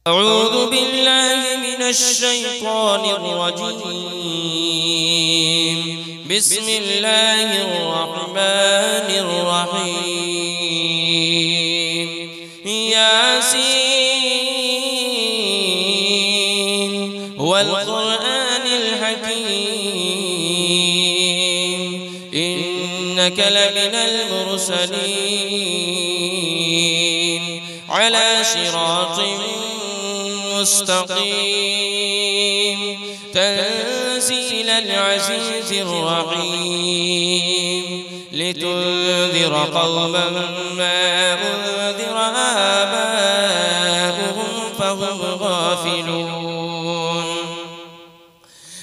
أعوذ بالله من الشيطان الرجيم. بسم الله الرحمن الرحيم. ياسين والقرآن الحكيم إنك لمن المرسلين على صراط مستقيم تنزيل العزيز الرحيم لتنذر قوما ما أنذر آباؤهم فهم غافلون.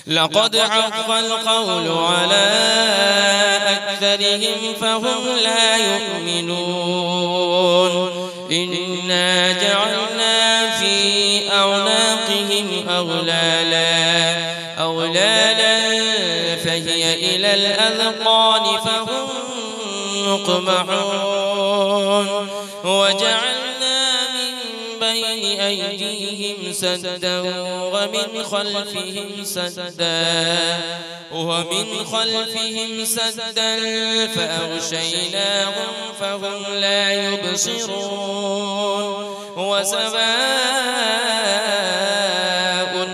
لقد حق القول على أكثرهم فهم لا يؤمنون. إنا جعلنا في أعناقهم أغلالا فهي إلى الأذقان فهم مقمحون. وجعلنا من بين أيديهم سدا ومن خلفهم سدا فأغشيناهم فهم لا يبصرون. وسواء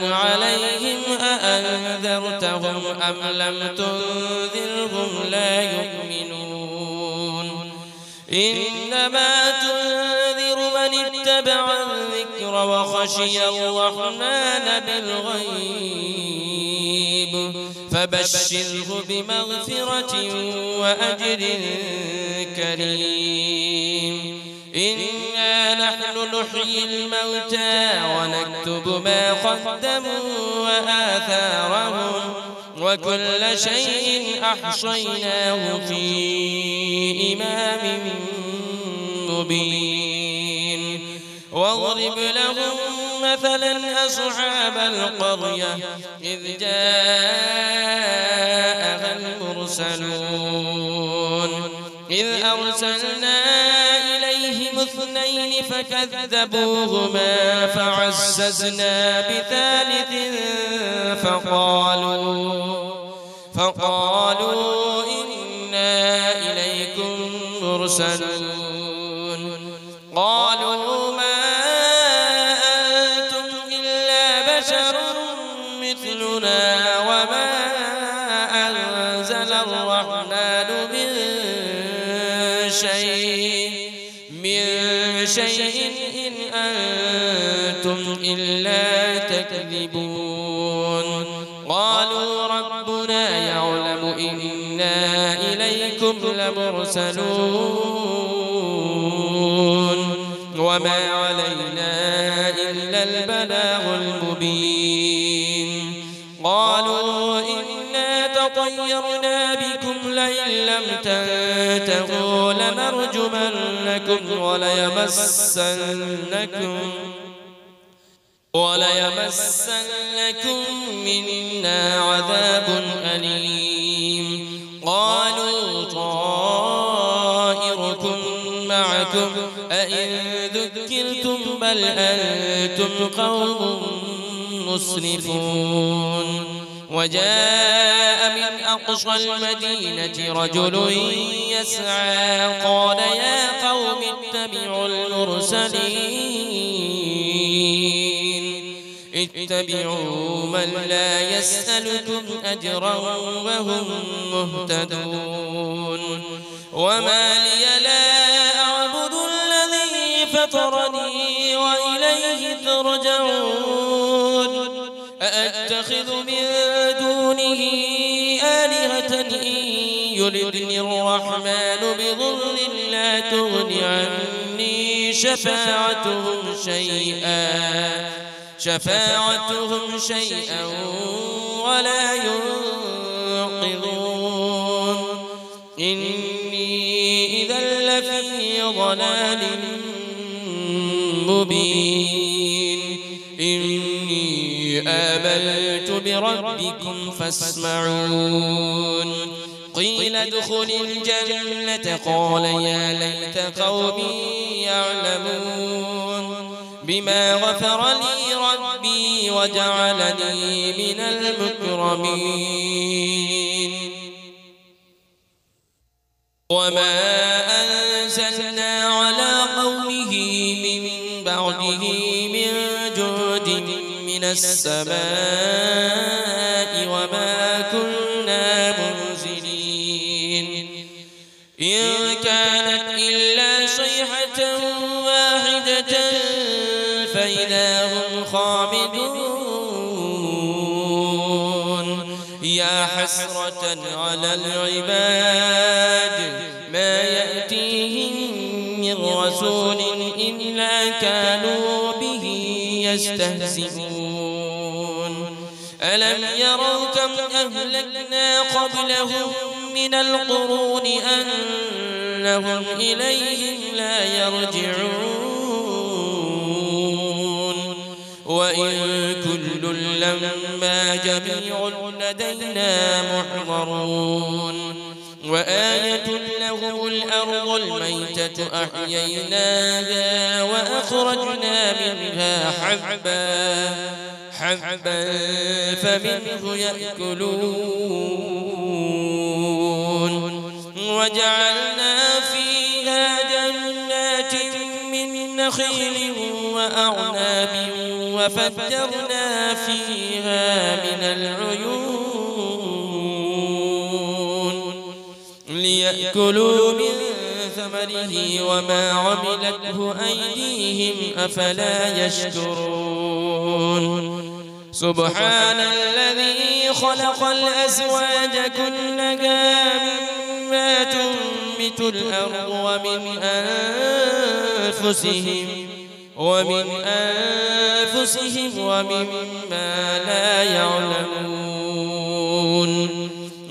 عليهم أأنذرتهم أم لم تنذرهم لا يؤمنون. إنما تنذر من اتبع الذكر وخشي الرحمن بالغيب فبشره بمغفرة وأجر كريم. إنا نحن نحيي الموتى ونكتب ما قدموا وآثارهم وكل شيء أحصيناه في إمام مبين. واضرب لهم مثلا أصحاب القرية إذ جاءها المرسلون إذ أرسلنا إليهم اثنين فكذبوهما فعززنا بثالث فقالوا إنا إليكم مرسلون. قالوا ما أنتم إلا بشر مثلنا وما أنزل الرحمن من شيء إن أنتم إلا تكذبون. قالوا ربنا يعلم إنا إليكم لمرسلون وما علينا إلا البلاغ المبين. قالوا إنا تطيرنا بكم لئن لم تنتهوا لنرجمنكم وليمسنكم منا عذاب أليم. قالوا طائركم معكم أئن ذكرتم بل أنتم قوم مسرفون. وجاء من أقصى المدينة رجل يسعى قال يا قوم اتبعوا اتبعوا من لا يسألكم أجرا وهم مهتدون. وما لي لا أعبد الذي فطرني وإليه ترجعون. أأتخذ من دونه آلهة إن يردني الرحمن بضر لا تغن عني شفاعتهم شيئا ولا ينقذون. إني إذا لفي ضلال مبين. إني آمنت بربكم فاسمعون. قيل ادخل الجنة قال يا ليت قومي يعلمون. بما غفر لي ربي وجعلني من المكرمين وما أنزلنا على قومه من بعده من جود من السماء وما كنا منزلين إن كانت إلا صيحة واحدة فإذا هم خامدون يا حسرة على العباد ما يأتيهم من رسول إلا كانوا به يستهزئون ألم يروا كم أهلكنا قبلهم من القرون أنهم إليهم لا يرجعون وإن كل لما جميع لدينا محضرون وآية لهم الأرض الميتة أحييناها وأخرجنا منها حبا فمنه يأكلون وجعلنا فيها جنات من نخيل وأعناب وفجرنا فيها من العيون ليأكلوا من ثمره وما عملته أيديهم أفلا يشكرون سبحان الذي خلق الأزواج كلها مما تنبت الأرض ومن أنفسهم ومما لا يعلمون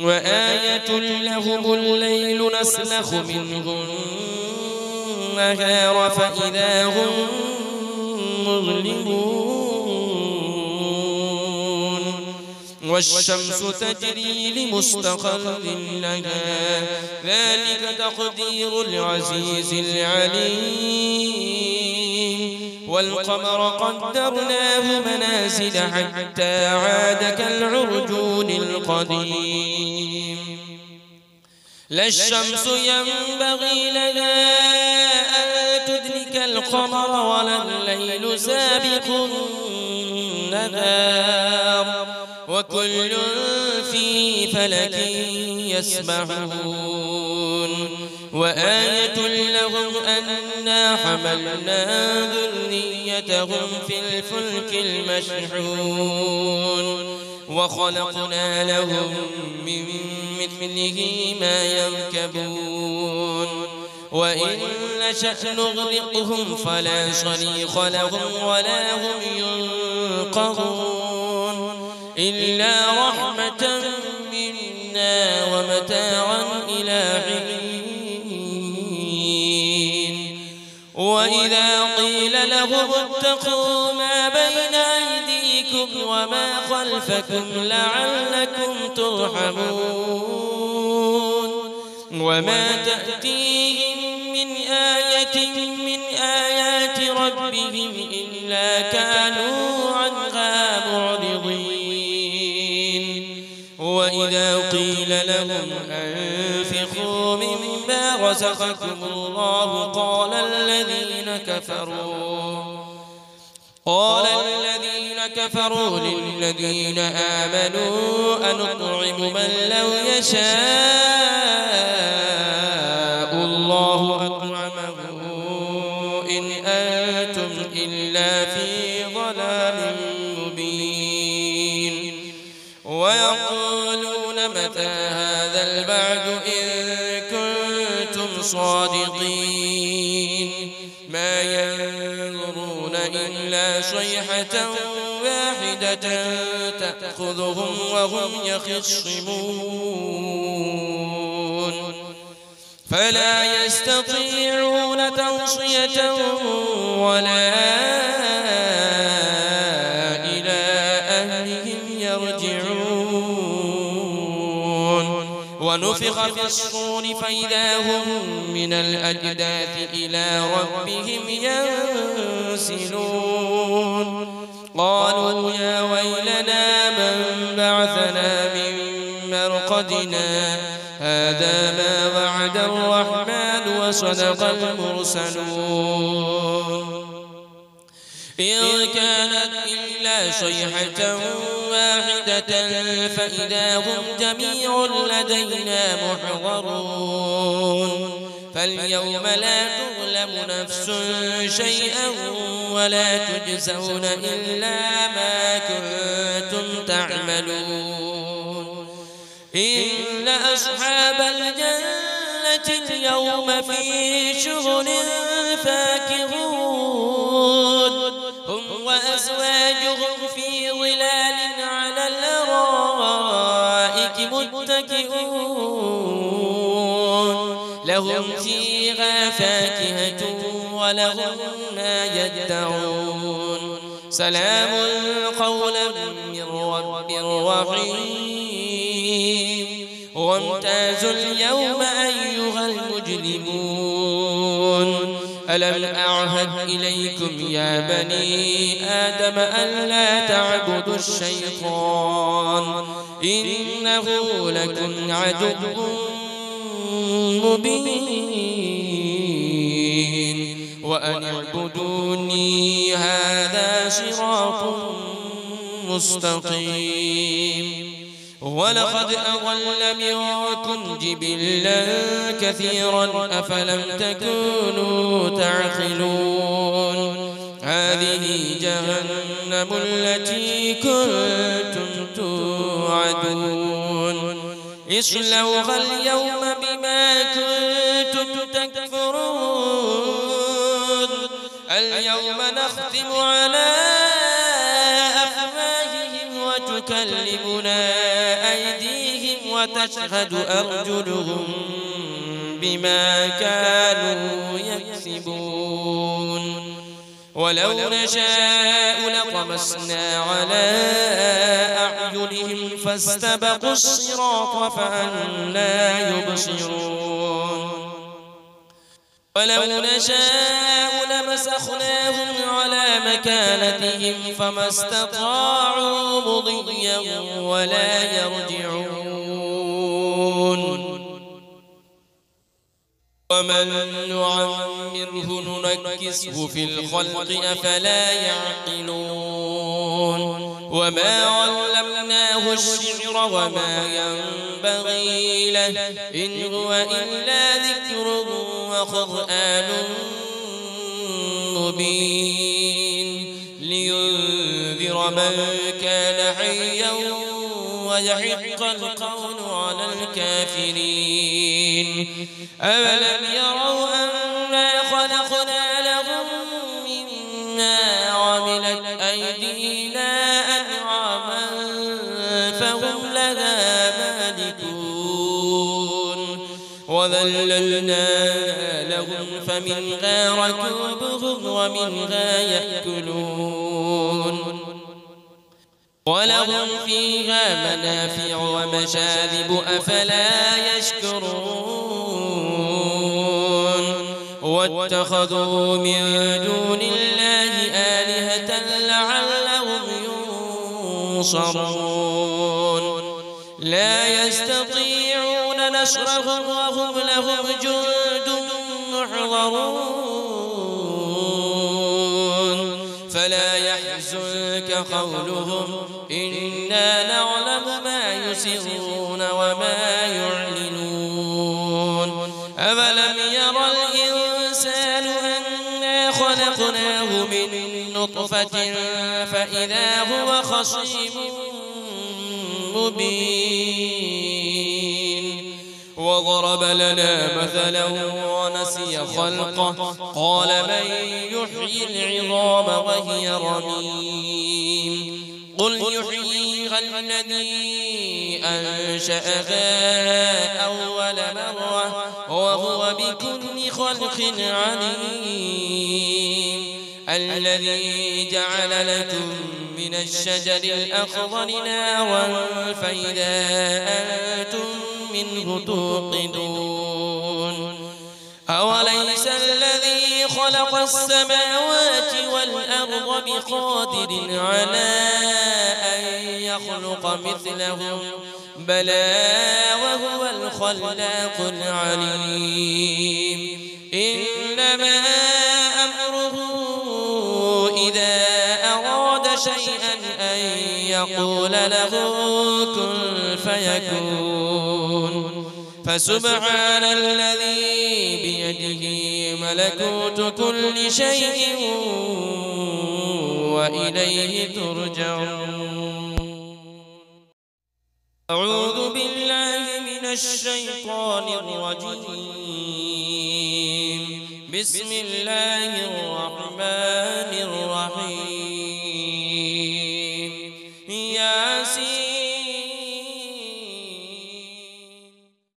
وآية لهم الليل نسلخ منه النهار فإذا هم مظلمون والشمس تجري لمستقر لها ذلك تقدير العزيز العليم والقمر قدرناه منازل حتى عاد كالعرجون القديم لا الشمس ينبغي لها أن تدرك القمر ولا الليل سابق النهار وكل في فلك يسبحون وآية لهم أنا حملنا ذريتهم في الفلك المشحون وخلقنا لهم من مثله ما يركبون وإن نشأ نغرقهم فلا صريخ لهم ولا هم ينقذون إلا رحمة منا ومتاعا إلى حين وإذا قيل لهم اتقوا ما بين أيديكم وما خلفكم لعلكم ترحمون وما تأتيهم من آية من آيات ربهم إلا كانوا عنها معرضين وإذا قيل لهم أنفقوا مما رزقكم الله قال الذين كفروا للذين آمنوا أنطعم من لو يشاء الله أطعمه إن أنتم إلا في ضلال مبين ويقولون متى هذا البعد إن كنتم صادقين ما ينظرون إلا صيحة واحدة تأخذهم وهم يخصمون فلا يستطيعون توصية ولا إلى أهلهم يرجعون ونفخ في الصور فإذا هم من الأجداث إلى ربهم ينسلون قالوا يا ويلنا من بعثنا من مرقدنا هذا ما وعد الرحمن وصدق المرسلون إن كانت إلا صيحة واحدة فإذا هم جميع لدينا محضرون فاليوم لا تظلم نفس شيئا ولا تجزون إلا ما كنتم تعملون إن أصحاب الجنة اليوم في شغل فاكهون هم وأزواجهم في ظلال على الأرائك متكئون لهم فيها فاكهة ولهم ما يدعون سلام قولا من رب رحيم وامتازوا اليوم أيها المجرمون ألم أعهد إليكم يا بني آدم ألا تعبدوا الشيطان إنه لكم عدو مبين وأن اعبدوني هذا صراط مستقيم ولقد أضل منكم جبلا كثيرا أفلم تكونوا تعقلون هذه جهنم التي كنتم توعدون اصلوها اليوم بما كنتم تكفرون اليوم نختم على أفواههم وتكلمنا أيديهم وتشهد أرجلهم بما كانوا يكسبون ولو نشاء لطمسنا على أعينهم فاستبقوا الصراط فأنى يبصرون ولو نشاء لمسخناهم على مكانتهم فما استطاعوا مضيا ولا يرجعون ومن نعمره ننكسه في الخلق أفلا يعقلون وما علمناه الشعر وما ينبغي له إن هو إلا ذكر وقرآن مبين لينذر من كان حيا ويحق القول على الكافرين أولم يروا أنا خلقنا لهم مما عملت أيدينا أنعاما فهم لها مالكون وذللنا لهم فمنها ركوبهم ومنها يأكلون ولهم فيها منافع ومشارب أفلا يشكرون واتخذوا من دون الله آلهة لعلهم ينصرون لا يستطيعون نصرهم وهم لهم جند محضرون فلا يحزنك قولهم إنا نعلم ما يسرون وما يعلنون أولم ير الإنسان أنا خلقناه من نطفة فإذا هو خصيم مبين وضرب لنا مثلا ونسي خلقه قال من يحيي العظام وهي رميم قل يحييها الذي أنشأها أول مرة وهو بكل خلق عليم الذي جعل لكم من الشجر الأخضر نارا فإذا أنتم منه توقدون أوليس الذي خلق السماوات والأرض بقادر على أن يخلق مثلهم بلى وهو الخلاق العليم إنما أمره إذا أراد شيئا أن يقول له كن فيكون فسبحان الذي بيده ملكوت كل شيء وإليه ترجعون أعوذ بالله من الشيطان الرجيم بسم الله الرحمن الرحيم